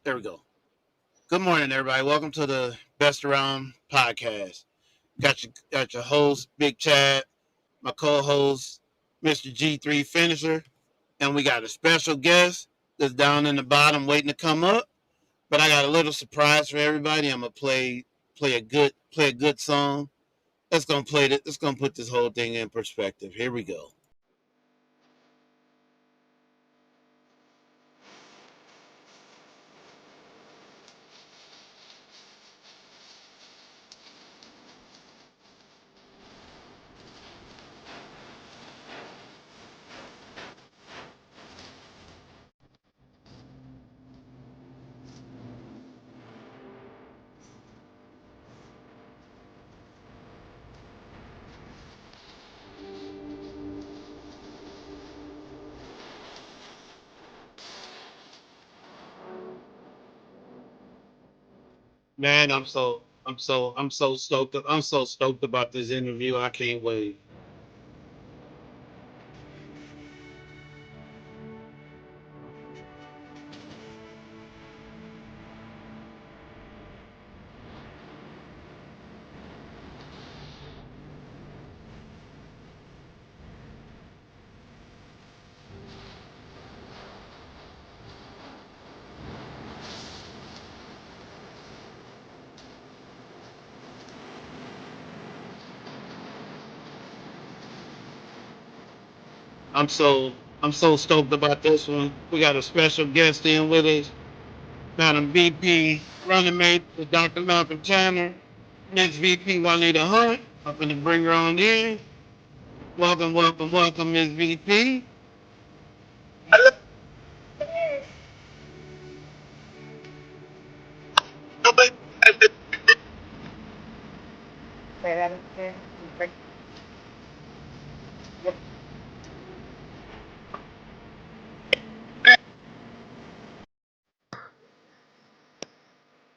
There we go. Good morning, everybody. Welcome to the Best Around podcast. Got your host, Big Chad, my co-host, Mr. G3 Finisher, and we got a special guest that's down in the bottom waiting to come up. But I got a little surprise for everybody. I'm gonna play a good song. Let's gonna put this whole thing in perspective. Here we go. Man, I'm so stoked. I'm so stoked about this interview. I can't wait. I'm so I'm so stoked about this one. We got a special guest in with us, Madam VP, running mate to Dr. Malcolm Tanner, Miss VP Juanita Hunt. I'm gonna bring her on in. Welcome, welcome, welcome, Miss VP. Say that again.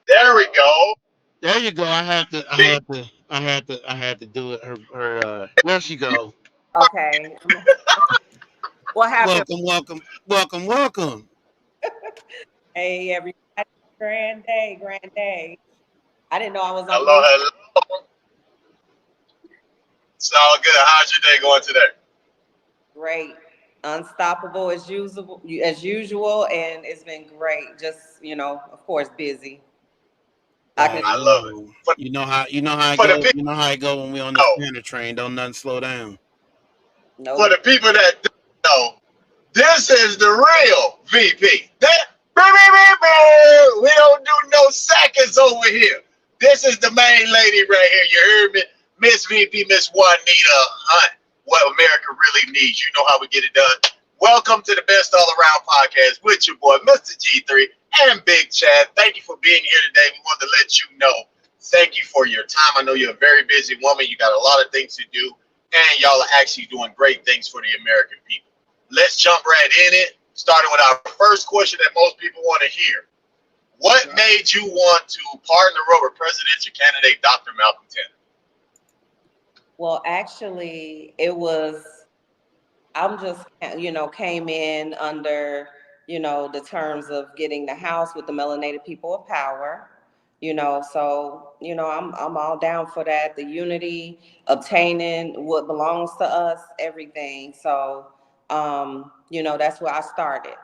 There we go. There you go. See, I had to do it. There she go. Okay. What happened? Welcome, welcome, welcome, welcome. Hey, everybody. Grand day, grand day. I didn't know I was on hello, mute. hello. It's all good. How's your day going today? Great. Unstoppable as usual, and it's been great. Just, of course, busy. I can Hey, I love it. For, you know how it for the go. people, You know how it go when we on this oh, Tanner train. Don't nothing slow down. for nope. the people that don't know, this is the real VP. We don't do no seconds over here. This is the main lady right here. You heard me, Miss VP, Miss Juanita Hunt. What America really needs. You know how we get it done. Welcome to the Best All Around podcast with your boy, Mr. G3 and Big Chad. Thank you for being here today. We want to let you know. Thank you for your time. I know you're a very busy woman. You got a lot of things to do, and y'all are actually doing great things for the American people. Let's jump right in it, starting with our first question that most people want to hear. What Yeah. made you want to partner up with presidential candidate Dr. Malcolm Tanner? Well, actually, I'm just, came in under, the terms of getting the house with the melanated people of power. So, I'm all down for that. The unity, obtaining what belongs to us, everything. So, that's where I started.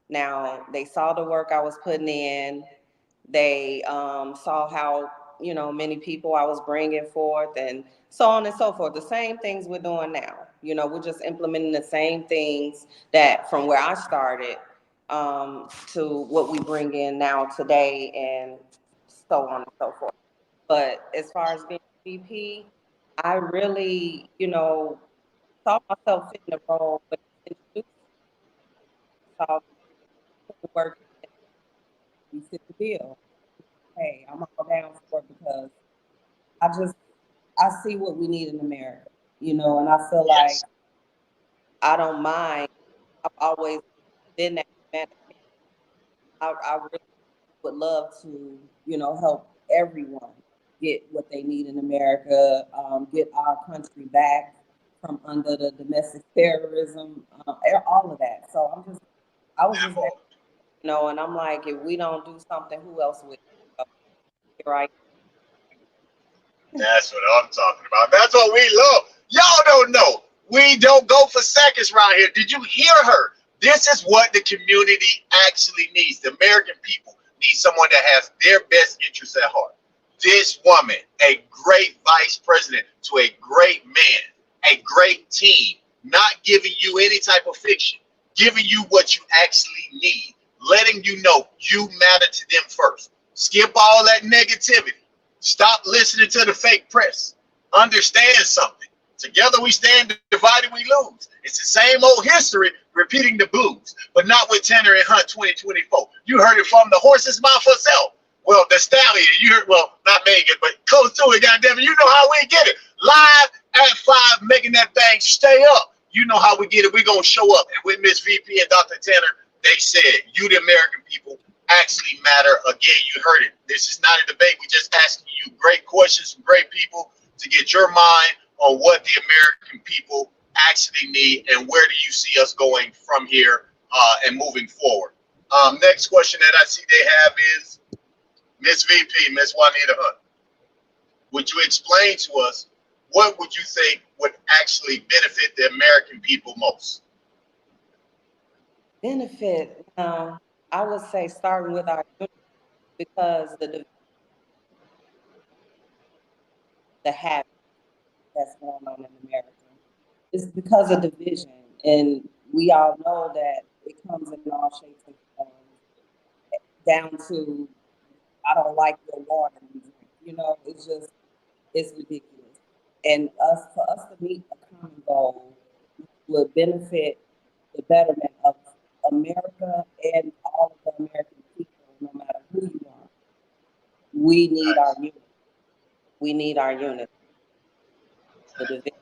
Now, they saw the work I was putting in. They saw how, many people I was bringing forth and so on and so forth. The same things we're doing now. We're just implementing the same things that from where I started to what we bring in now today and so on and so forth. But as far as being VP, I really, saw myself fitting the role, but introduced saw the work and we fit the bill. Hey, I'm all down for it because I just I see what we need in America, and I feel like Yes. I don't mind. I've always been that humanitarian. I really would love to, help everyone get what they need in America, get our country back from under the domestic terrorism, all of that. So I was That just there. part. And I'm like, if we don't do something, who else will? So here I That's what I'm talking about. That's what we love. Y'all don't know. We don't go for seconds around here. Did you hear her? This is what the community actually needs. The American people need someone that has their best interests at heart. This woman, a great vice president to a great man, a great team, not giving you any type of fiction, giving you what you actually need, letting you know you matter to them first. Skip all that negativity. Stop listening to the fake press. Understand something. Together we stand, divided we lose. It's the same old history repeating the blues, but not with Tanner and Hunt 2024. You heard it from the horse's mouth herself. Well, the stallion, you heard, well, not Megan, but close to it, goddamn it. You know how we get it. Live at 5, making that thing stay up. You know how we get it. We're going to show up. And with Miss VP and Dr. Tanner, they said, you, the American people, actually matter. Again, you heard it. This is not a debate. We're just asking you great questions from great people to get your mind on what the American people actually need and where do you see us going from here and moving forward. Next question that I see they have is Miss VP, Miss Wynita Hunt. Would you explain to us what would you think would actually benefit the American people most? benefit. I would say starting with our unity, because the habit that's going on in America is because of division, and we all know that it comes in all shapes and forms, down to I don't like your water you drink. It's ridiculous. And for us to meet a common goal would benefit the betterment of America and all of the American people, no matter who you are. We need our Nice. unity. We need our unity. The division.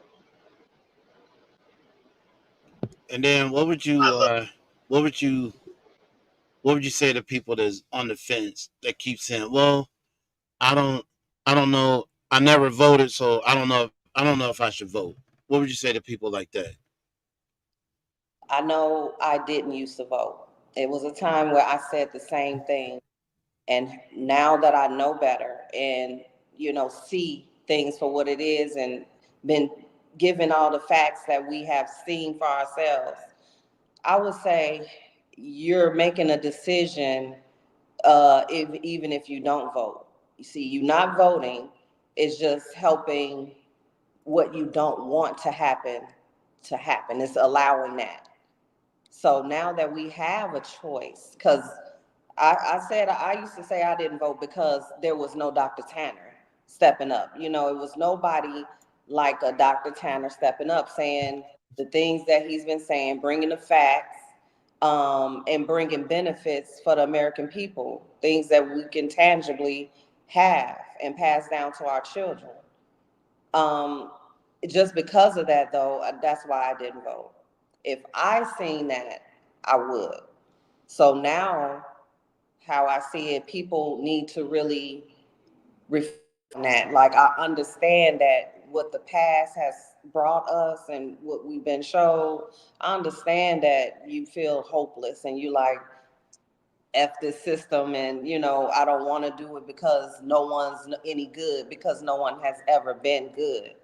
And then I love it. what would you what would you say to people that's on the fence that keep saying, "Well, I don't I don't know. I never voted, so I don't know if I should vote." What would you say to people like that? I know I didn't used to vote. It was a time where I said the same thing. And now that I know better and, see things for what it is and been given all the facts that we have seen for ourselves, I would say you're making a decision, even if you don't vote. You see, you not voting is just helping what you don't want to happen. It's allowing that. So now that we have a choice, because I said I used to say I didn't vote because there was no Dr. Tanner stepping up. It was nobody like a Dr. Tanner stepping up, saying the things that he's been saying, bringing the facts, and bringing benefits for the American people, things that we can tangibly have and pass down to our children. Um, just because of that, though, that's why I didn't vote. If I seen that, I would. So now, how I see it, people need to really reflect on that. Like, I understand that what the past has brought us and what we've been showed. I understand that you feel hopeless and you like, F this system, and I don't want to do it because no one's any good, because no one has ever been good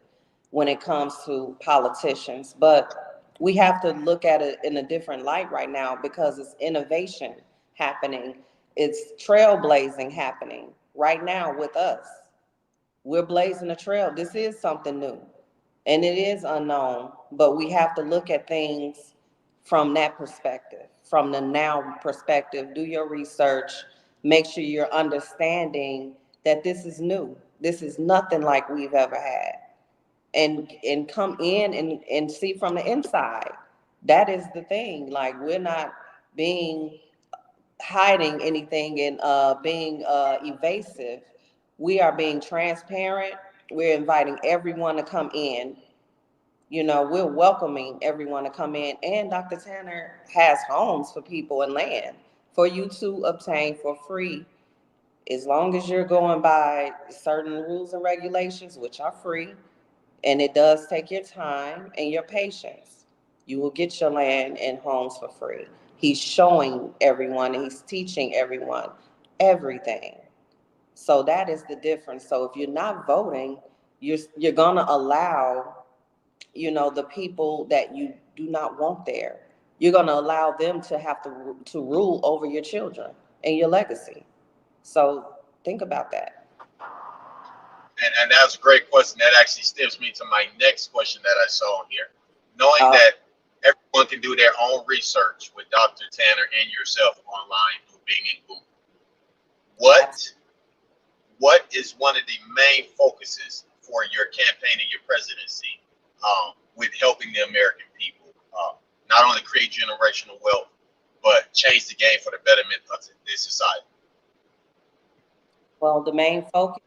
when it comes to politicians. But we have to look at it in a different light right now, because it's innovation happening. It's trailblazing happening right now with us. We're blazing a trail. This is something new and it is unknown, but we have to look at things from that perspective, from the now perspective. Do your research, make sure you're understanding that this is new. This is nothing like we've ever had. And come in and see from the inside. That is the thing. Like, we're not being hiding anything and being evasive. We are being transparent. We're inviting everyone to come in. We're welcoming everyone to come in. And Dr. Tanner has homes for people and land for you to obtain for free, as long as you're going by certain rules and regulations, which are free. And it does take your time and your patience. You will get your land and homes for free. He's showing everyone and he's teaching everyone everything. So that is the difference. So if you're not voting, you're gonna allow, the people that you do not want there. You're gonna allow them to have to rule over your children and your legacy. So think about that. And that's a great question. That actually stems me to my next question that I saw here. Knowing Uh, that everyone can do their own research with Dr. Tanner and yourself online through Bing and Google, what what is one of the main focuses for your campaign and your presidency with helping the American people not only create generational wealth, but change the game for the betterment of this society? well, the main focus,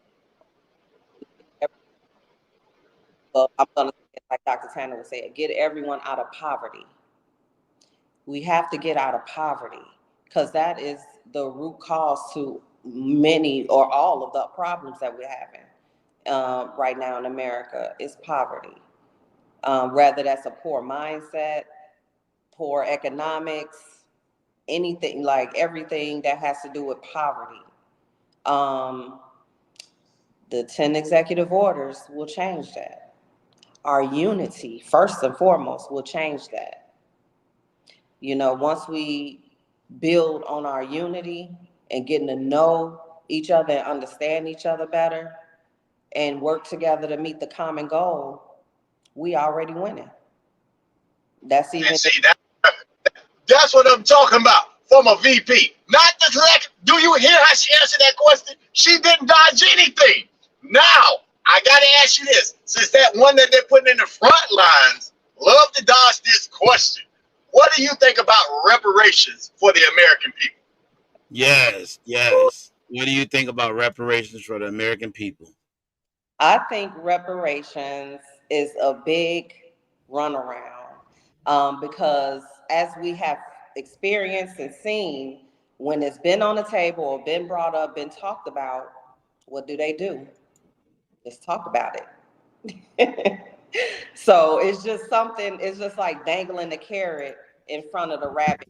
well, I'm gonna say it like Dr. Tanner would say it, get everyone out of poverty. We have to get out of poverty because that is the root cause to many or all of the problems that we're having right now in America is poverty. Whether that's a poor mindset, poor economics, anything, like everything that has to do with poverty. Um, the 10 executive orders will change that. Our unity, first and foremost, will change that. Once we build on our unity and getting to know each other and understand each other better and work together to meet the common goal, we already winning. That's And even, see, that's what I'm talking about from a VP. Not the like, do you hear how she answered that question? She didn't dodge anything. Now, I got to ask you this. Since that one that they're putting in the front lines, love to dodge this question. What do you think about reparations for the American people? Yes, yes. What do you think about reparations for the American people? I think reparations is a big runaround because as we have experienced and seen, when it's been on the table or been brought up, been talked about, what do? Just talk about it. So it's just something, it's just like dangling the carrot in front of the rabbit.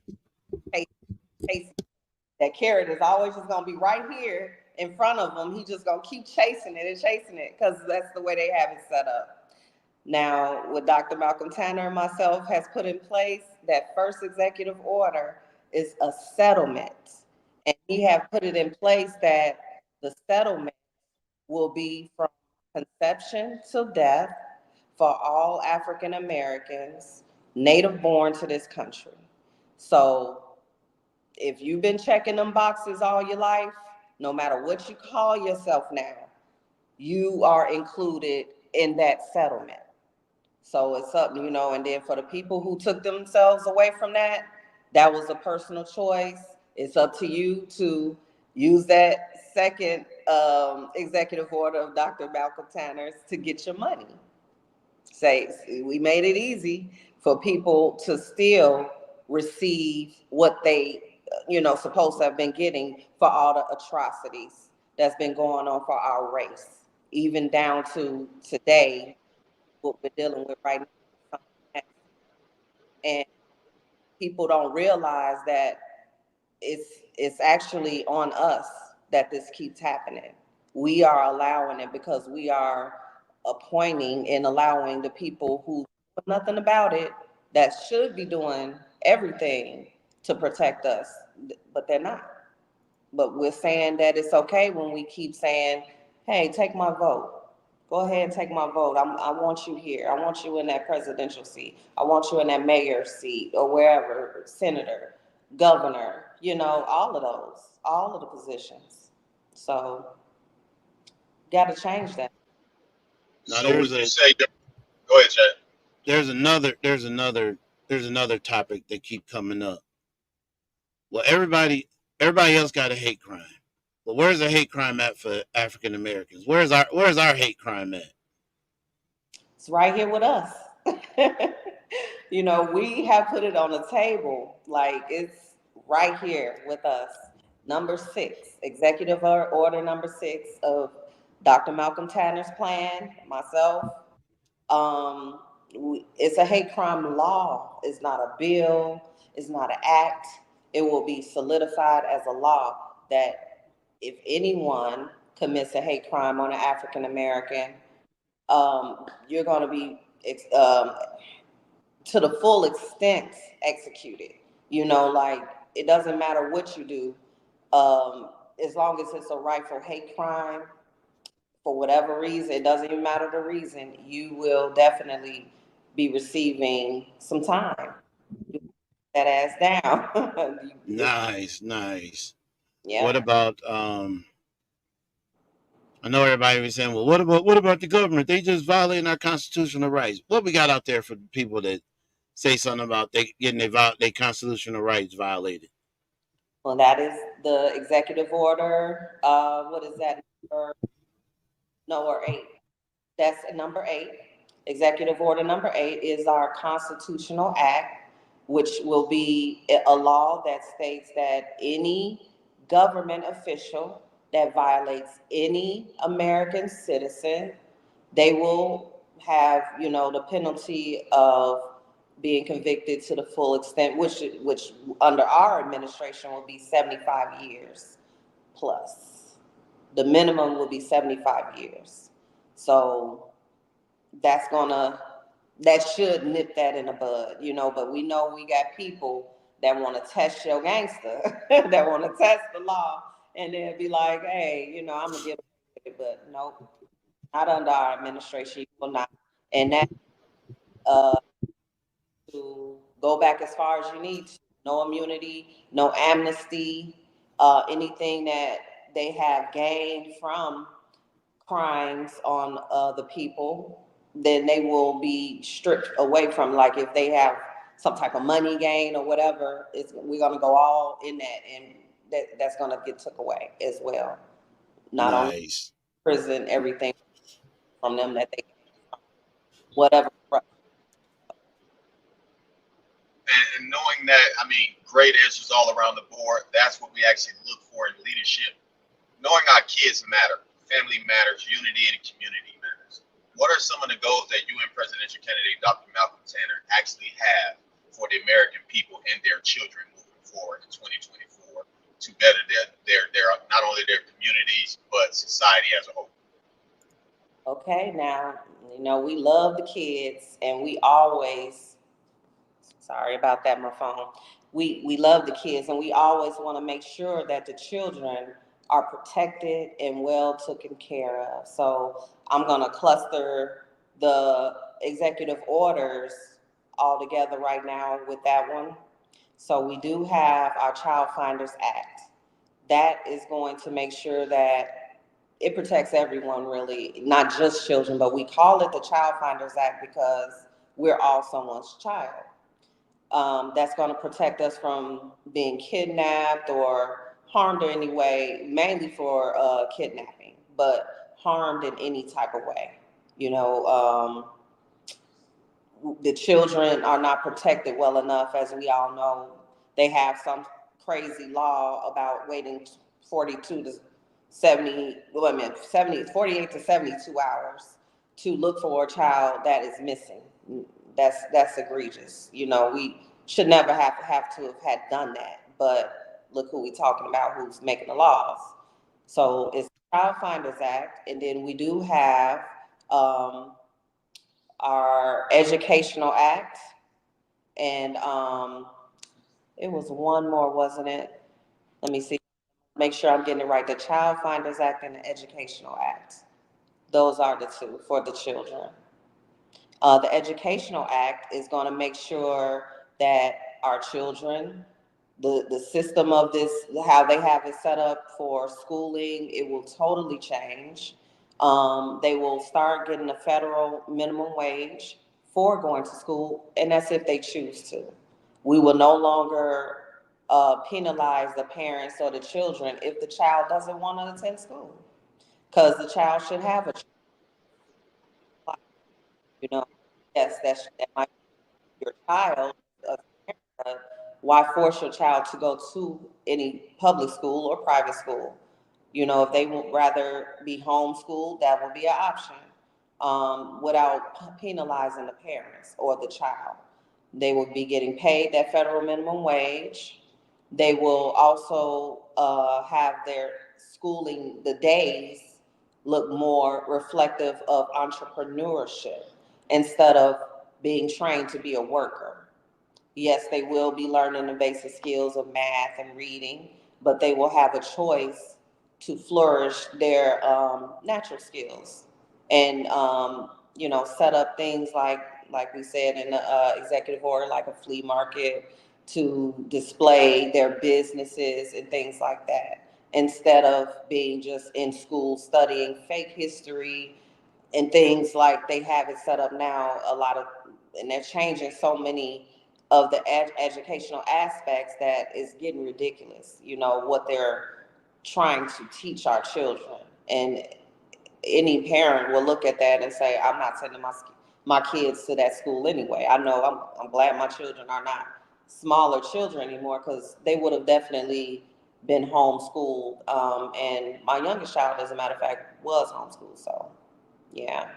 Chasing. That carrot is always just gonna be right here in front of him. He just gonna keep chasing it and chasing it because that's the way they have it set up. Now, what Dr. Malcolm Tanner and myself has put in place, that first executive order is a settlement. And we have put it in place that the settlement will be from conception to death for all African Americans native born to this country. So if you've been checking them boxes all your life, no matter what you call yourself now, you are included in that settlement. So it's up, and then for the people who took themselves away from that, that was a personal choice. It's up to you to use that second executive order of Dr. Malcolm Tanner's to get your money. Say, we made it easy for people to still receive what they, supposed to have been getting for all the atrocities that's been going on for our race, even down to today, what we're dealing with right now. And people don't realize that it's actually on us that this keeps happening. We are allowing it because we are appointing and allowing the people who know nothing about it that should be doing everything to protect us, but they're not. But we're saying that it's okay when we keep saying, hey, take my vote. Go ahead and take my vote. I want you here. I want you in that presidential seat. I want you in that mayor seat or wherever, senator, governor, all of those, all of the positions. So, got to change that. Now So would you say, go ahead, Chad. there's another there's another topic that keep coming up. Well, everybody else got a hate crime. Well, where's the hate crime at for African Americans? Where's our hate crime at? It's right here with us. We have put it on the table, like it's right here with us. Number 6, executive order number 6 of Dr. Malcolm Tanner's plan, myself. It's a hate crime law. It's not a bill. It's not an act. It will be solidified as a law that if anyone commits a hate crime on an African American, you're going to be to the full extent executed. Like it doesn't matter what you do, as long as it's a rightful hate crime for whatever reason, it doesn't even matter the reason, you will definitely be receiving some time. You put that ass down. Nice, nice. What Yeah. about I know everybody was saying, well, what about the government? They just violating our constitutional rights. What we got out there for people that say something about they getting their constitutional rights violated? Well, that is the executive order. What is that? Number, no, or eight. That's number eight. Executive order number eight is our constitutional act, which will be a law that states that any government official that violates any American citizen, they will have, the penalty of being convicted to the full extent, which under our administration will be 75 years plus. The minimum will be 75 years. So that's gonna that should nip that in the bud, but we know we got people that want to test your gangster, that want to test the law, and then be like, hey, I'm gonna get it, but nope, not under our administration. You will not. And that uh to go back as far as you need to. No immunity, no amnesty, anything that they have gained from crimes on the people, then they will be stripped away from. Like if they have some type of money gain or whatever, we're gonna go all in that, and that's gonna get took away as well. Not only Nice. prison, everything from them that they whatever. And knowing that, I mean, great answers all around the board. That's what we actually look for in leadership. Knowing our kids matter, family matters, unity and community matters. What are some of the goals that you and presidential candidate Dr. Malcolm Tanner actually have for the American people and their children moving forward in 2024 to better their not only their communities but society as a whole? Okay, now, we love the kids, and we always, sorry about that, my phone. We love the kids, and we always want to make sure that the children are protected and well taken care of. So I'm going to cluster the executive orders all together right now with that one. So we do have our Child Finders Act. That is going to make sure that it protects everyone, really, not just children, but we call it the Child Finders Act because we're all someone's child. That's going to protect us from being kidnapped or harmed in any way, mainly for kidnapping, but harmed in any type of way. You know, the children are not protected well enough, as we all know. They have some crazy law about waiting 42 to 70, well, I mean, 70, 48 to 72 hours to look for a child that is missing. That's egregious. We should never have to have had done that. But look who we talking about, who's making the laws. So it's the Child Finders Act, and then we do have um, our Educational Act, and it was one more, wasn't it? Let me see. Make sure I'm getting it right. The Child Finders Act and the Educational Act. Those are the two for the children. The Educational Act is going to make sure that our children, the system of this, how they have it set up for schooling, it will totally change. They will start getting a federal minimum wage for going to school, and that's if they choose to. We will no longer penalize the parents or the children if the child doesn't want to attend school, because the child should have a child. Yes, that might be your child. uh, why force your child to go to any public school or private school? If they would rather be homeschooled, that would be an option, without penalizing the parents or the child. They will be getting paid that federal minimum wage. They will also have their schooling, the days look more reflective of entrepreneurship instead of being trained to be a worker. Yes, they will be learning the basic skills of math and reading, but they will have a choice to flourish their natural skills and set up things like we said in the executive order, like a flea market to display their businesses and things like that, instead of being just in school studying fake history and things like they have it set up now. And they're changing so many of the educational aspects that is getting ridiculous. What they're trying to teach our children, and any parent will look at that and say, "I'm not sending my kids to that school anyway." I know I'm glad my children are not smaller children anymore, because they would have definitely been homeschooled. And my youngest child, as a matter of fact, was homeschooled. So yeah,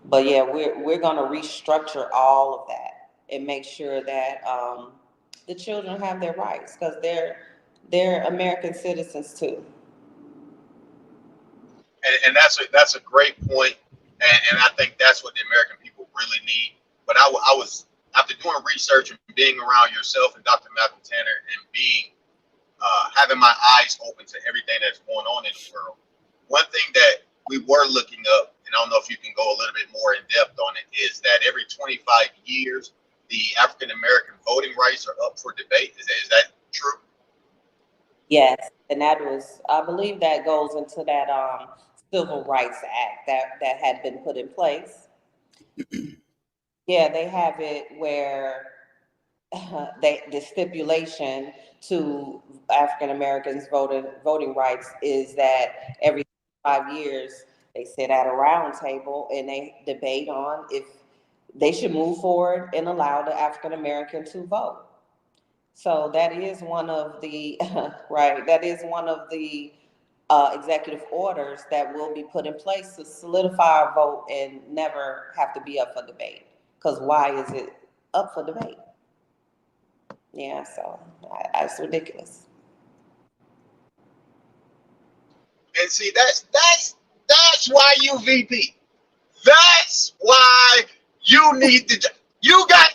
but yeah, we're gonna restructure all of that and make sure that the children have their rights, because they're American citizens too. And that's a great point, and I think that's what the American people really need. But I was after doing research and being around yourself and Dr. Malcolm Tanner and being having my eyes open to everything that's going on in the world. One thing that we were looking up, and I don't know if you can go a little bit more in depth on it, is that every 25 years the African American voting rights are up for debate. Is that true? Yes, and that was, I believe, that goes into that Civil Rights Act that had been put in place. Yeah, they have it where the stipulation to African Americans voting rights is that every 5 years they sit at a round table and they debate on if they should move forward and allow the African American to vote. So that is one of the right. That is one of the executive orders that will be put in place to solidify our vote and never have to be up for debate. Because why is it up for debate? Yeah, so that's ridiculous. And see, that's why you VP. That's why you need the job. You got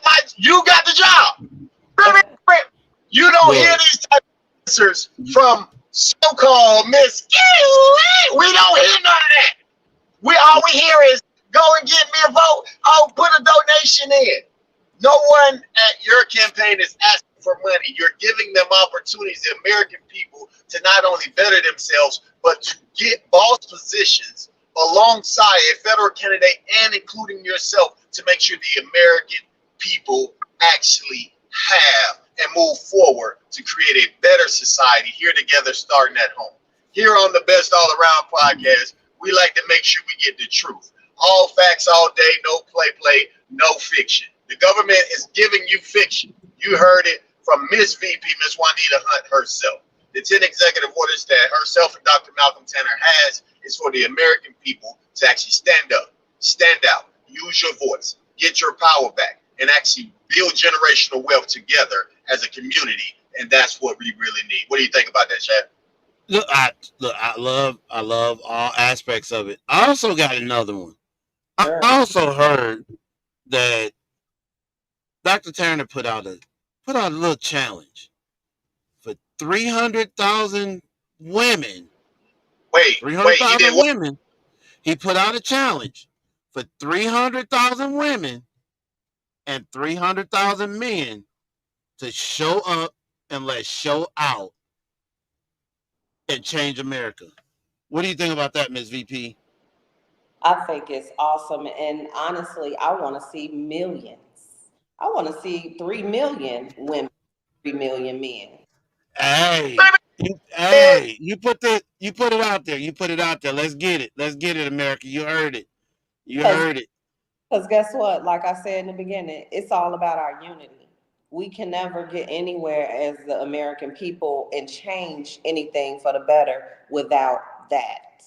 the job. You don't hear Look, these type of answers from so-called Miss. We don't hear none of that. All we hear is go and get me a vote. Oh, put a donation in. No one at your campaign is asking for money. You're giving them opportunities, the American people, to not only better themselves, but to get boss positions alongside a federal candidate and including yourself to make sure the American people actually have and move forward to create a better society here together, starting at home. Here on the Best All Around podcast, we like to make sure we get the truth. All facts all day, no play, no fiction. The government is giving you fiction. You heard it from Miss VP, Miss Wynita Hunt herself. The 10 executive orders that herself and Dr. Malcolm Tanner has is for the American people to actually stand up, stand out, use your voice, get your power back, and actually build generational wealth together as a community. And that's what we really need. What do you think about that, Chad? look, I love all aspects of it. I also got another one. I Sure. also heard that Dr. Turner put out a little challenge for 300,000 women. Wait, he did 300,000 what? women. He put out a challenge for 300,000 women and 300,000 men to show up and let's show out and change America. What do you think about that, Ms. VP? I think it's awesome. And honestly, I want to see millions. I want to see 3 million women, 3 million men. Hey, you put it out there. You put it out there. Let's get it. Let's get it, America. You heard it. You Because heard it. guess what? Like I said in the beginning, it's all about our unity. We can never get anywhere as the American people and change anything for the better without that.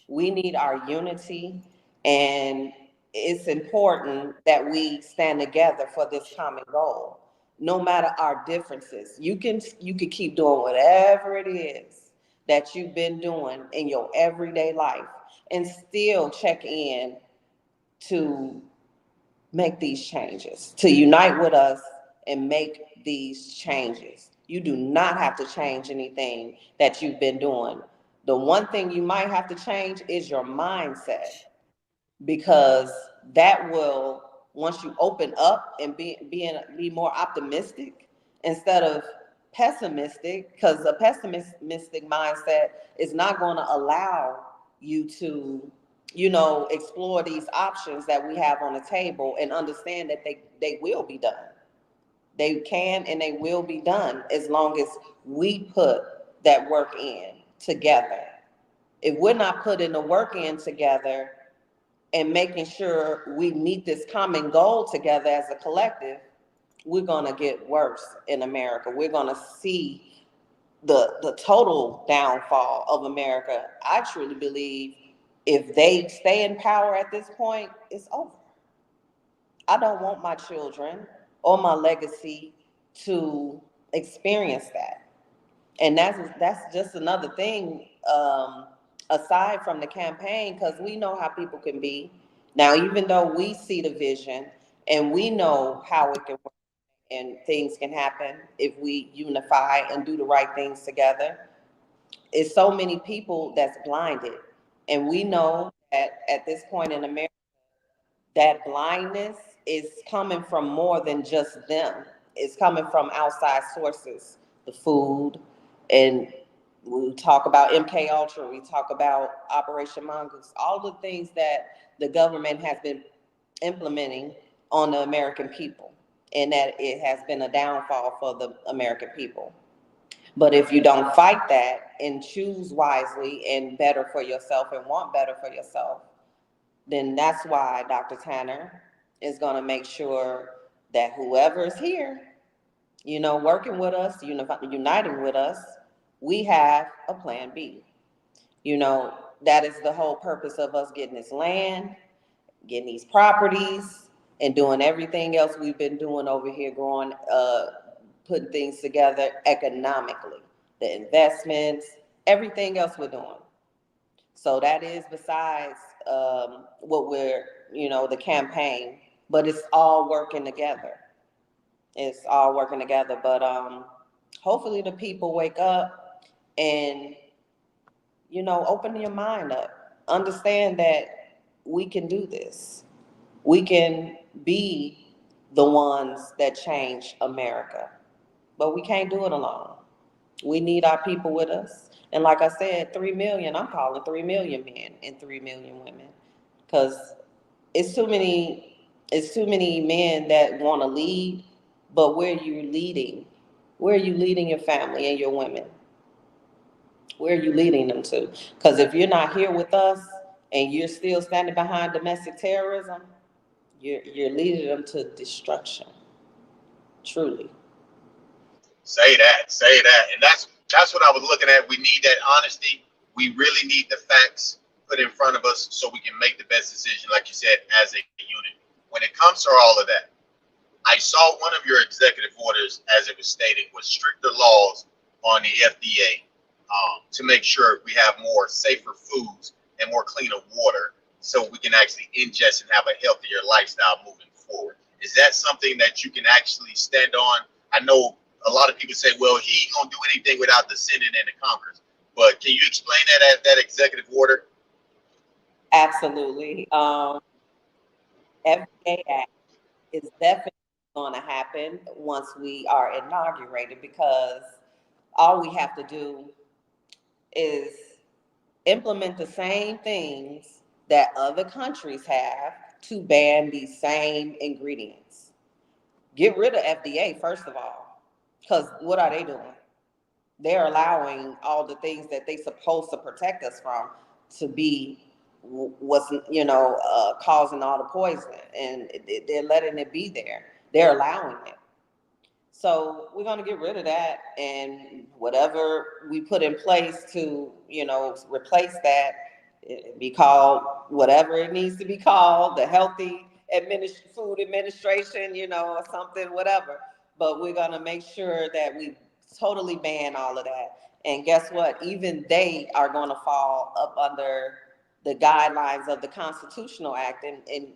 We need our unity, and it's important that we stand together for this common goal. No matter our differences, you can keep doing whatever it is that you've been doing in your everyday life and still check in to make these changes, to unite with us and make these changes. You do not have to change anything that you've been doing. The one thing you might have to change is your mindset, because that will, once you open up and be more optimistic instead of pessimistic, because a pessimistic mindset is not going to allow you to, explore these options that we have on the table and understand that they will be done. They can and they will be done as long as we put that work in together. If we're not putting the work in together and making sure we meet this common goal together as a collective, we're going to get worse in America. We're going to see the total downfall of America. I truly believe if they stay in power at this point, it's over. I don't want my children or my legacy to experience that. And that's just another thing, aside from the campaign, because we know how people can be. Now, even though we see the vision and we know how it can work and things can happen if we unify and do the right things together, it's so many people that's blinded. And we know that at this point in America, that blindness is coming from more than just them. It's coming from outside sources, the food, and we talk about MK Ultra, we talk about Operation Mongoose, all the things that the government has been implementing on the American people, and that it has been a downfall for the American people. But if you don't fight that and choose wisely and better for yourself and want better for yourself, then that's why Dr. Tanner is going to make sure that whoever is here, working with us, uniting with us, we have a plan B. That is the whole purpose of us getting this land, getting these properties, and doing everything else we've been doing over here, putting things together economically, the investments, everything else we're doing. So that is besides what we're, the campaign, but it's all working together. It's all working together. But hopefully the people wake up and, open your mind up. Understand that we can do this. We can be the ones that change America, but we can't do it alone. We need our people with us. And like I said, 3 million, I'm calling 3 million men and 3 million women. Because it's too many men that want to lead, but where are you leading? Where are you leading your family and your women? Where are you leading them to? Because if you're not here with us and you're still standing behind domestic terrorism, you're leading them to destruction. Truly. Say that, and that's what I was looking at. We need that honesty. We really need the facts put in front of us so we can make the best decision, like you said, as a unit. When it comes to all of that, I saw one of your executive orders, as it was stated, was stricter laws on the FDA to make sure we have more safer foods and more cleaner water, so we can actually ingest and have a healthier lifestyle moving forward. Is that something that you can actually stand on? I know a lot of people say, well, he ain't gonna do anything without the Senate and the Congress. But can you explain that executive order? Absolutely. FDA Act is definitely going to happen once we are inaugurated, because all we have to do is implement the same things that other countries have to ban these same ingredients. Get rid of FDA, first of all, because what are they doing? They're allowing all the things that they supposed to protect us from to be what's, causing all the poison, and they're letting it be there. They're allowing it. So we're going to get rid of that, and whatever we put in place to, replace that, It be called whatever it needs to be called, the healthy food administration, or something, whatever. But we're gonna make sure that we totally ban all of that. And guess what? Even they are gonna fall up under the guidelines of the Constitutional Act, and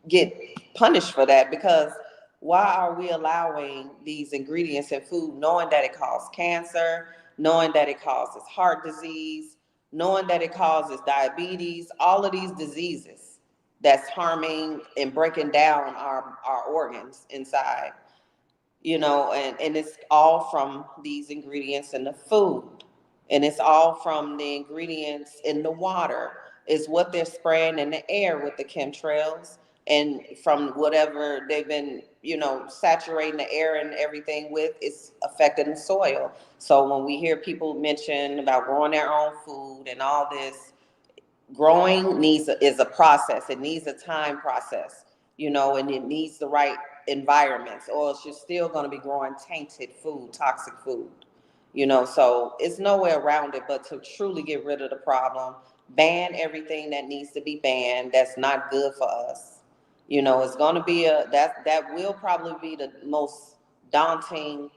get punished for that, because why are we allowing these ingredients in food knowing that it causes cancer, knowing that it causes heart disease, knowing that it causes diabetes, all of these diseases that's harming and breaking down our organs inside, and it's all from these ingredients in the food. And it's all from the ingredients in the water. It's what they're spraying in the air with the chemtrails, and from whatever they've been, saturating the air and everything with, it's affecting the soil. So when we hear people mention about growing their own food and all this, growing is a process. It needs a time process, and it needs the right environments, or else you're still going to be growing tainted food, toxic food. So it's no way around it but to truly get rid of the problem. Ban everything that needs to be banned that's not good for us. It's going to be that will probably be the most daunting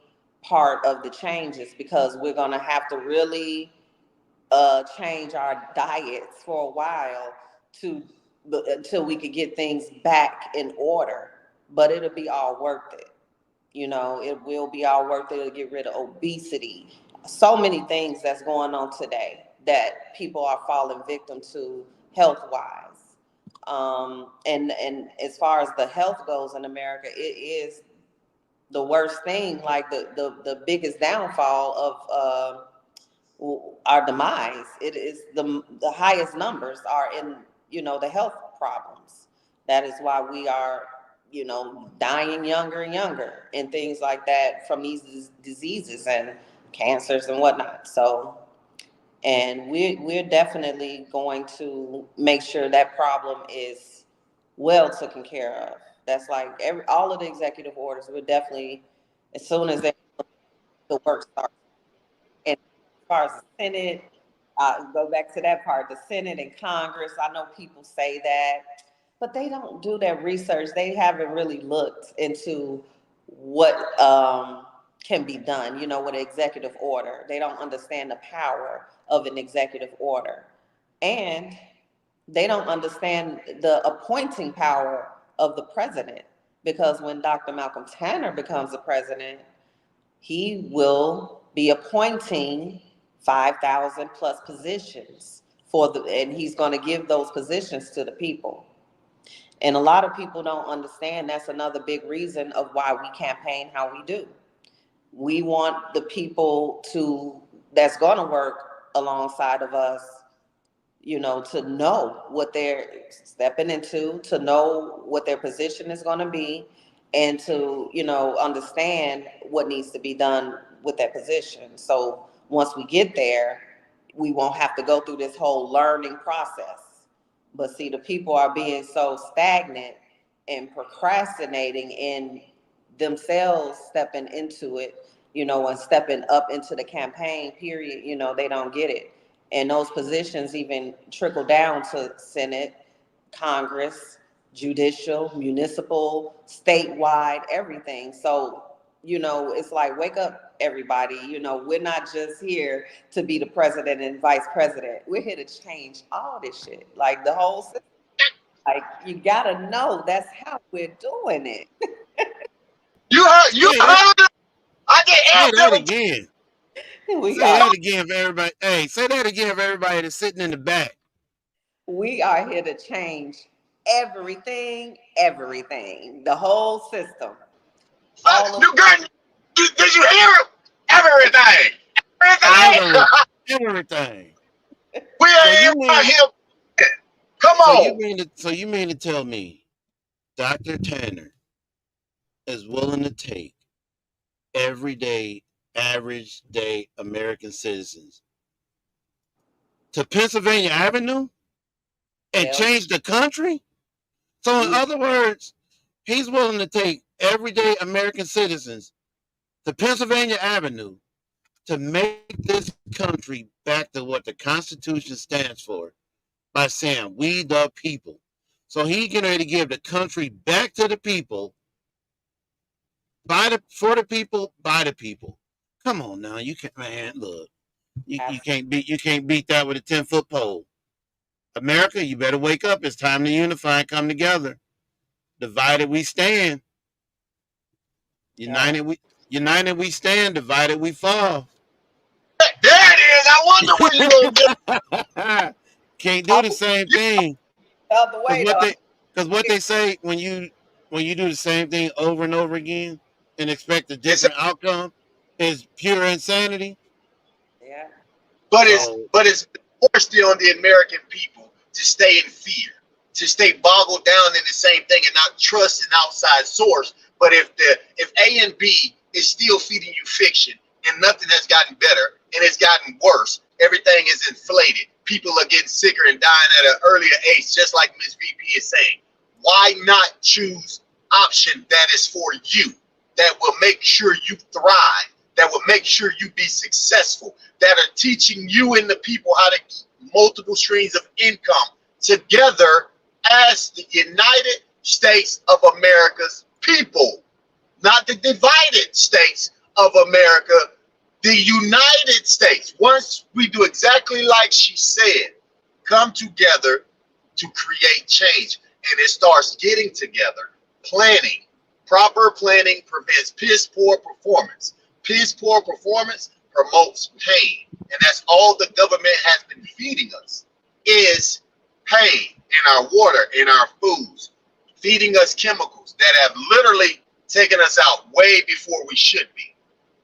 part of the changes, because we're going to have to really change our diets for a while to until we could get things back in order. But it'll be all worth it. It will be all worth it to get rid of obesity. So many things that's going on today that people are falling victim to health wise. And as far as the health goes in America, it is the worst thing, like the biggest downfall of our demise. It is the highest numbers are in, the health problems. That is why we are, dying younger and younger and things like that from these diseases and cancers and whatnot. So, and we're definitely going to make sure that problem is well taken care of. That's like all of the executive orders. We're definitely, as soon as the work starts. And as far as the Senate, go back to that part, the Senate and Congress, I know people say that, but they don't do that research. They haven't really looked into what can be done, with an executive order. They don't understand the power of an executive order. And they don't understand the appointing power of the president. Because when Dr. Malcolm Tanner becomes the president, he will be appointing 5,000 plus positions and he's going to give those positions to the people. And a lot of people don't understand that's another big reason of why we campaign how we do. We want the people that's going to work alongside of us, to know what they're stepping into, to know what their position is going to be, and to, understand what needs to be done with that position. So once we get there, we won't have to go through this whole learning process. But see, the people are being so stagnant and procrastinating in themselves stepping into it, and stepping up into the campaign period, they don't get it. And those positions even trickle down to Senate, Congress, judicial, municipal, statewide, everything. So, it's like, wake up, everybody. We're not just here to be the president and vice president. We're here to change all this shit. Like the whole system. Like, you gotta know that's how we're doing it. You Say that. heard it? I get Say amped that every time. again. We Say are that again for everybody. Hey, say that again for everybody that's sitting in the back. we are here to change everything, the whole system, all of You got, did you hear it? Everything. Everything. Every everything. We So are you out mean here. Come on. so you mean to tell me Dr. Tanner is willing to take everyday, average day American citizens to Pennsylvania Avenue and hell. change the country? So, in We other words, he's willing to take everyday American citizens to Pennsylvania Avenue to make this country back to what the Constitution stands for by saying we the people. So he getting ready to give the country back to the people, for the people, by the people. Come on now, you can't, man. Look, you can't beat that with a 10-foot pole. America, you better wake up. It's time to unify and come together. Divided we stand. Yeah. United we stand. Divided we fall. There it is. I wonder where you gonna get. Can't I do the was same thing. the other Because way what though. they because what they say when you do the same thing over and over again and expect a It's, different outcome is pure insanity. Yeah. but it's So but it's forced on the American people to stay in fear, to stay boggled down in the same thing and not trust an outside source. But if A and B is still feeding you fiction and nothing has gotten better and it's gotten worse, everything is inflated. People are getting sicker and dying at an earlier age, just like Ms. VP is saying. Why not choose option that is for you, that will make sure you thrive, that will make sure you be successful, that are teaching you and the people how to keep multiple streams of income together as the United States of America's people, not the divided states of America, the United States. Once we do exactly like she said, come together to create change, and it starts getting together, planning. Proper planning prevents piss poor performance. Piss poor performance promotes pain, and that's all the government has been feeding us is pain in our water, in our foods, feeding us chemicals that have literally taken us out way before we should be,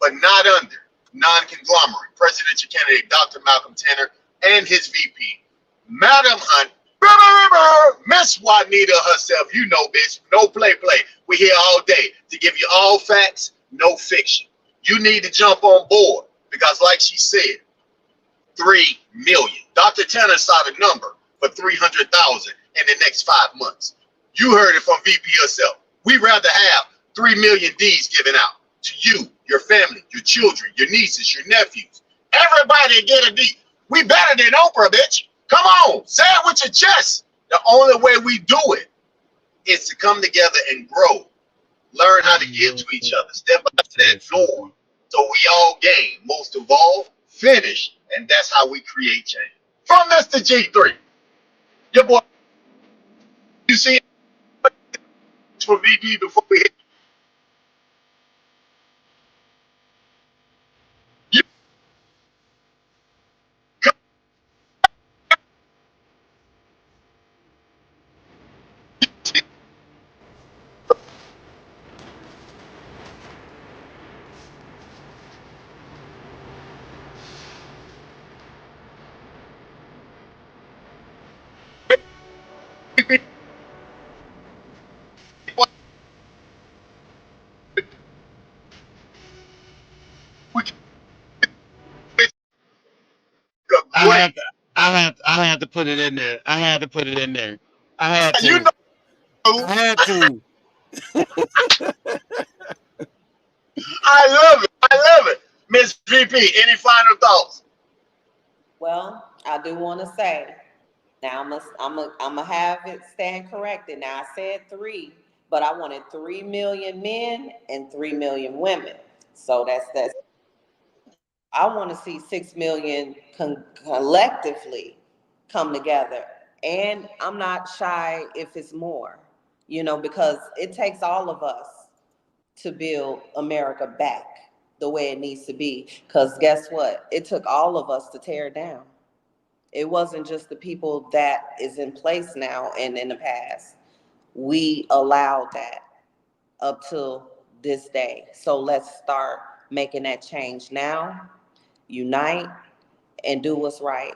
but not under non-conglomerate presidential candidate Dr. Malcolm Tanner and his VP, Madam Hunt, Miss Wynita herself. You know, bitch, no play. We here all day to give you all facts, no fiction. You need to jump on board because, like she said, 3 million. Dr. Tanner saw the number for 300,000 in the next 5 months. You heard it from VP herself. We'd rather have 3 million D's given out to you, your family, your children, your nieces, your nephews. Everybody get a D. We better than Oprah, bitch. Come on, say it with your chest. The only way we do it is to come together and grow, learn how to give to each other, step out of that norm, so we all gain. Most of all, finish, and that's how we create change. From Mr. G3, your boy, you see it for VP before we hit you. We can make a I great. have to, I have to put it in there. I had to put it in there. I had You to. know, I had to. I love it. I love it. Miss VP, any final thoughts? Well, I do want to say now I'm gonna have it stand corrected. Now I said three, but I wanted 3 million men and 3 million women. So that's I want to see 6 million collectively come together. And I'm not shy if it's more, because it takes all of us to build America back the way it needs to be. Because guess what? It took all of us to tear it down. It wasn't just the people that is in place now and in the past. We allowed that up till this day. So let's start making that change now, unite, and do what's right.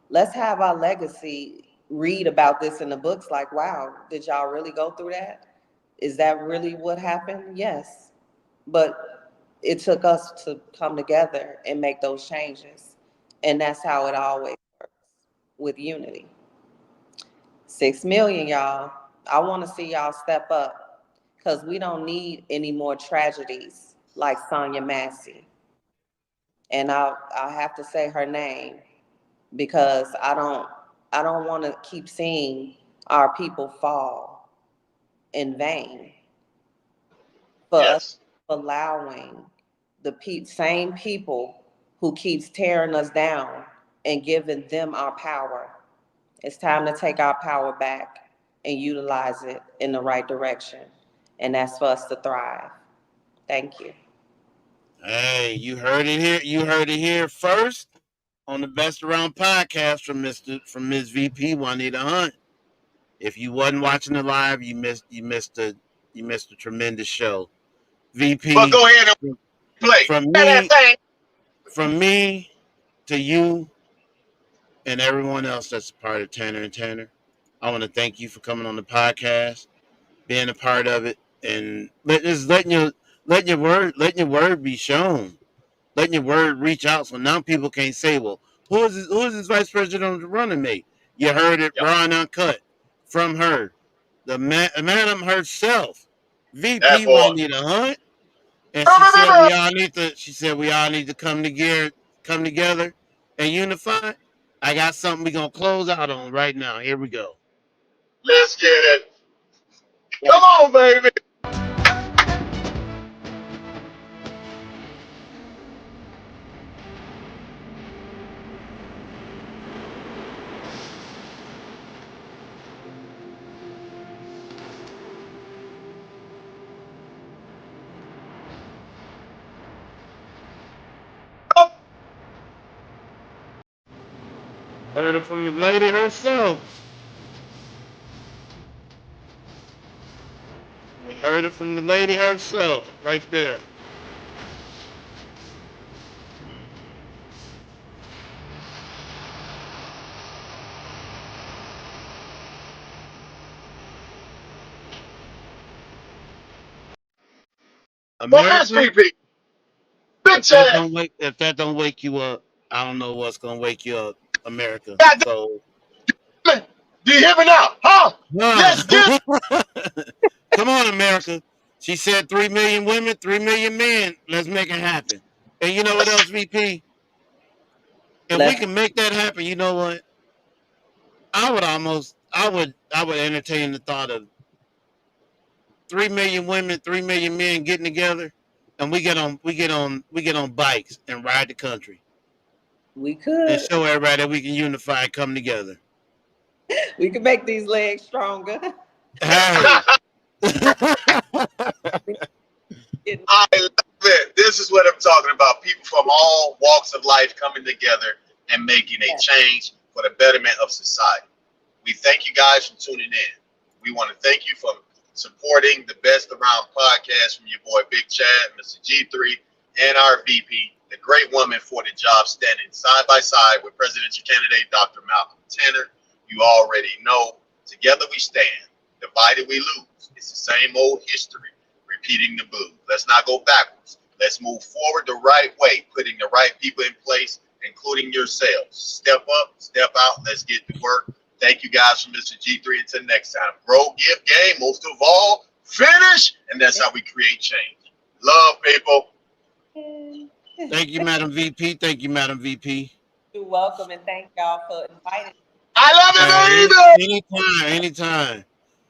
Let's have our legacy read about this in the books like, wow, did y'all really go through that? Is that really what happened? Yes. But it took us to come together and make those changes. And that's how it always works with unity. 6 million, y'all. I want to see y'all step up because we don't need any more tragedies like Sonia Massey. and I'll have to say her name because I don't want to keep seeing our people fall in vain for us Yes. allowing the same people who keeps tearing us down and giving them our power. It's time to take our power back and utilize it in the right direction. And that's for us to thrive. Thank you. Hey, you heard it here. You heard it here first on the Best Around podcast from Ms. VP Juanita Hunt. If you wasn't watching it live, you missed a tremendous show. But VP, go ahead and play. from That me thing. from me to you and everyone else that's a part of Tanner and Tanner, I want to thank you for coming on the podcast, being a part of it, and letting your word be shown, letting your word reach out, so now people can't say, "Well, who is this vice president running mate?" You heard it Yep. raw and uncut from her, the madam herself, That VP boy. Wynita Hunt, and she said we all need to come together and unify. I got something we're gonna close out on right now. Here we go. Let's get it. Come on, baby. Oh, Heard it from the lady herself. We heard it from the lady herself, right there. well, Miss America, VP. Big if that chat. don't wake you up, I don't know what's gonna wake you up, America. God So, damn it. Do you hear me now? Huh? Let's get it. come on, America. She said 3 million women, 3 million men. Let's make it happen. And you know what else, VP? If we Let's can make that happen, you know what? I would entertain the thought of 3 million women, 3 million men getting together, and we get on bikes and ride the country we and could. show everybody that we can unify and come together. We could make these legs stronger. Hey. Getting- I love it. This is what I'm talking about. People from all walks of life coming together and making a change for the betterment of society. We thank you guys for tuning in. We want to thank you for supporting the Best Around podcast from your boy Big Chad, Mr. G3, and our VP, the great woman for the job, standing side by side with presidential candidate Dr. Malcolm Tanner. You already know, together we stand, divided we lose. It's the same old history, repeating the blues. Let's not go backwards. Let's move forward the right way, putting the right people in place, including yourselves. Step up, step out, let's get to work. Thank you guys from Mr. G3. Until next time. Grow, give game, most of all, finish. And that's how we create change. Love, people. Thank you, Madam VP. Thank you, Madam VP. You're welcome, and thank y'all for inviting. I love Hey, it, baby. anytime.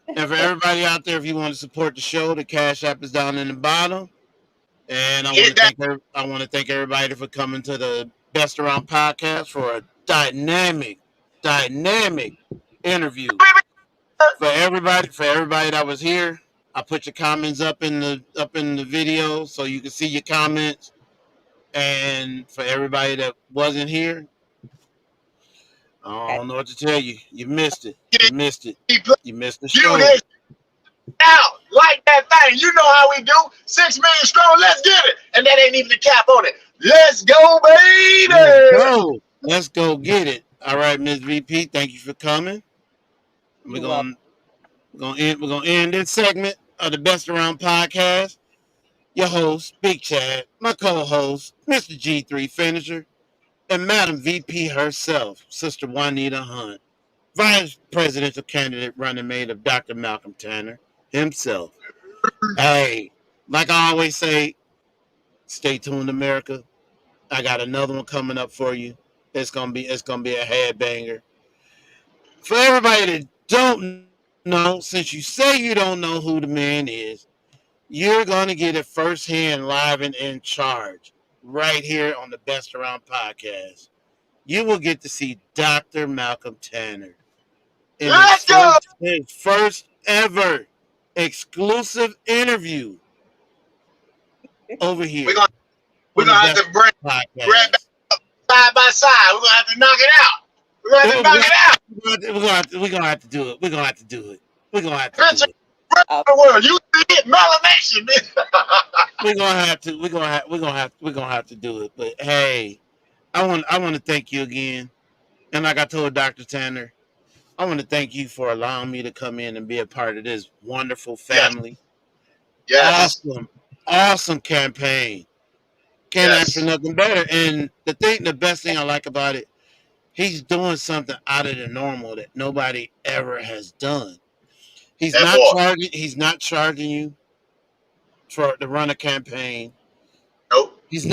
And for everybody out there, if you want to support the show, the Cash App is down in the bottom. And I want Hit to that. thank everybody for coming to the Best Around podcast for a dynamic interview. For everybody that was here, I put your comments up in the video so you can see your comments. And for everybody that wasn't here, I don't know what to tell you. You missed it. You missed it. You missed the You show. this out. Like that thing. You know how we do. 6 million strong. Let's get it. And that ain't even the cap on it. Let's go, Let's baby. go. Let's go get it. All right, Ms. VP, thank you for coming. We're You're welcome. gonna we're gonna end this segment of the Best Around podcast. Your host, Big Chad, my co-host, Mr. G3 Finisher, and Madam VP herself, Sister Juanita Hunt, Vice Presidential Candidate running mate of Dr. Malcolm Tanner himself. Hey, like I always say, stay tuned, America. I got another one coming up for you. It's gonna be a headbanger. For everybody that don't know, since you say you don't know who the man is, you're gonna get it firsthand, live and in charge, right here on the Best Around podcast. You will get to see Dr. Malcolm Tanner in Let's go. his first ever exclusive interview over We're here gonna we're on the gonna have Best to bring grab podcast. back side by side. We're gonna have to knock it out. We're gonna have to We're knock gonna, it out. we're gonna have to do it. We're gonna have to do it. We're gonna have to Picture do it. Uh, the world. You see it, melanation. We're gonna have to. We're gonna have to do it. But hey, I want to thank you again. And like I told Dr. Tanner, I want to thank you for allowing me to come in and be a part of this wonderful Yes, family. yes, Awesome, awesome campaign. Can't ask for yes. nothing better. And the best thing I like about it, he's doing something out of the normal that nobody ever has done. He's That not boy. charging. He's not charging you for to run a campaign. Nope. He's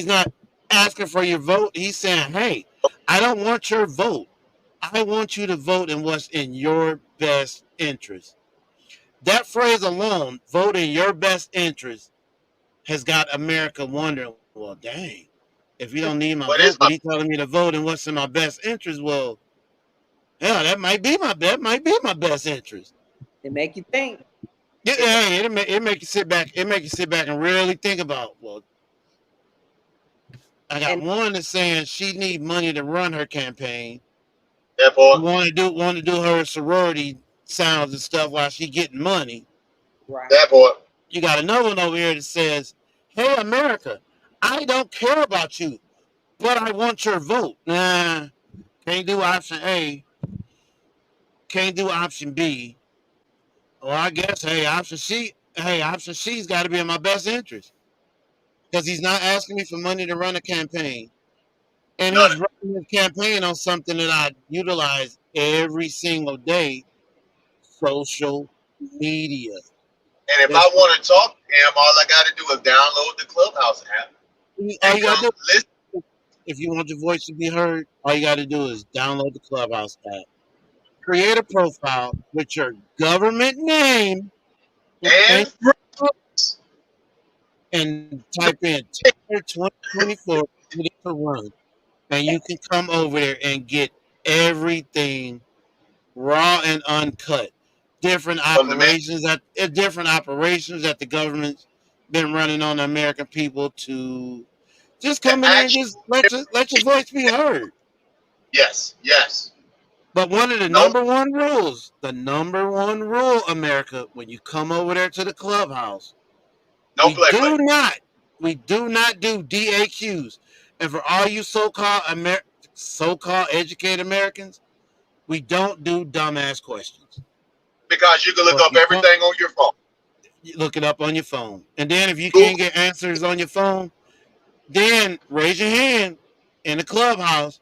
not asking for your vote. He's saying, "Hey, I don't want your vote. I want you to vote in what's in your best interest." That phrase alone, vote in your best interest, has got America wondering, well, dang, if you don't need my What vote, is but my he's telling me to vote in what's in my best interest, well, yeah, that might be my best interest. they make you think. Yeah, It, hey, it make you sit back. It make you sit back and really think about. Well, I got and one that's saying she need money to run her campaign. that boy? Want to do her sorority sounds and stuff while she getting money. right. That boy. You got another one over here that says, "Hey America, I don't care about you, but I want your vote." Nah, can't do option A. Can't do option B. Well, I guess hey option C. Hey, option C's got to be in my best interest because he's not asking me for money to run a campaign, and None. he's running his campaign on something that I utilize every single day: social media. And if I That's want to talk to him, all I got to do is download the Clubhouse app all and you got to come do. listen. If you want your voice to be heard, all you got to do is download the Clubhouse app, create a profile with your government name, and And type in Tanner 2024 to run, and you can come over there and get everything raw and uncut. from the man. Different operations that the government's been running on the American people to just The come in there and action. just let your voice be heard. Yes, yes. But one of No, the number one rule, America, when you come over there to the clubhouse, no we play play. do not do DAQs. And for all you so-called educated Americans, we don't do dumbass questions. Because you can So look if up you come, everything on your phone. you look it up on your phone. And then if you can't Google. get answers on your phone, then raise your hand in the clubhouse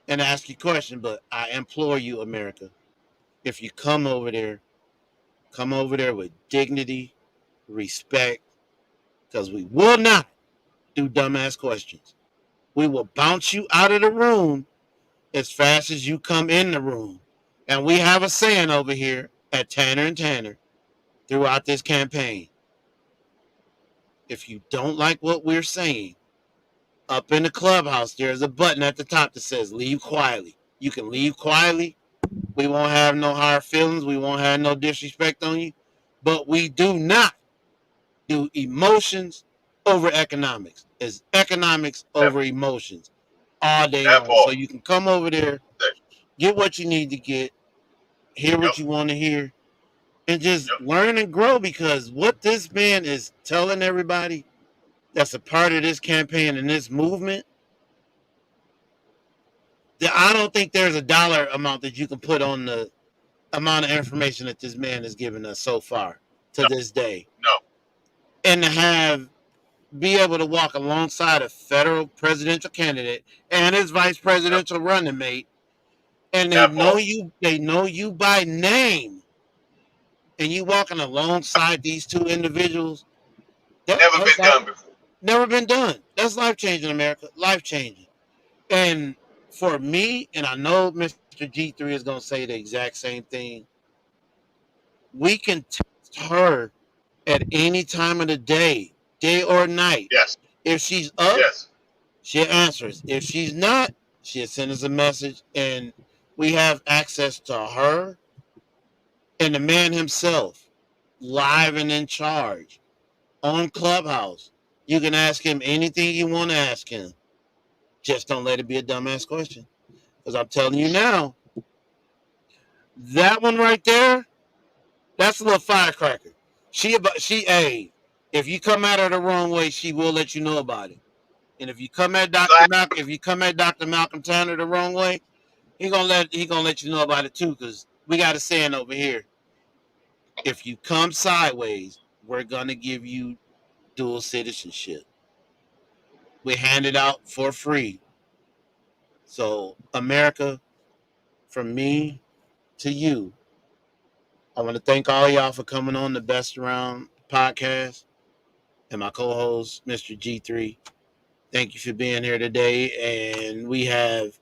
and ask your question. But I implore you, America, if you come over there with dignity, respect, because we will not do dumbass questions. We will bounce you out of the room as fast as you come in the room. And we have a saying over here at Tanner and Tanner throughout this campaign. If you don't like what we're saying, up in the clubhouse, there's a button at the top that says leave quietly. You can leave quietly. We won't have no hard feelings. We won't have no disrespect on you. But we do not do emotions over economics. It's economics That, over emotions all day that long. So boy. you can come over there, get what you need to get, hear Yep, what you want to hear, and just yep. learn and grow because what this man is telling everybody that's a part of this campaign and this movement, that I don't think there's a dollar amount that you can put on the amount of information that this man has given us so far to No, this day. no. And to be able to walk alongside a federal presidential candidate and his vice Yep, presidential running mate, and they that boy. know you, by name, and you walking alongside these two individuals. That Never that's been like done before. Never been done. That's life changing, America. Life changing. And for me, and I know Mr. G3 is going to say the exact same thing, we can text her at any time of the day or night. Yes. If she's up, Yes. she'll answer us. If she's not, she'll send us a message, and we have access to her and the man himself, live and in charge on Clubhouse. You can ask him anything you want to ask him. Just don't let it be a dumbass question. Because I'm telling you now, that one right there, that's a little firecracker. Hey, if you come at her the wrong way, she will let you know about it. And if you come at Dr. Malcolm Tanner the wrong way, he gonna let you know about it too. Because we got a saying over here: if you come sideways, we're gonna give you dual citizenship. We hand it out for free. So America, from me to you, I want to thank all y'all for coming on the Best Around podcast and my co-host, Mr. G3. Thank you for being here today. And we have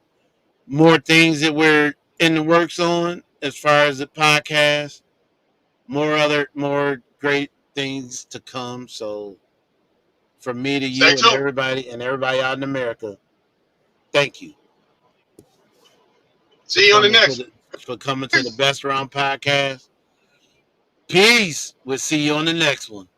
more things that we're in the works on as far as the podcast. More great things to come. So from me to Stay you tuned. and everybody out in America, thank you for See you on the coming to next the for coming to the Best Around podcast. Peace. We'll see you on the next one.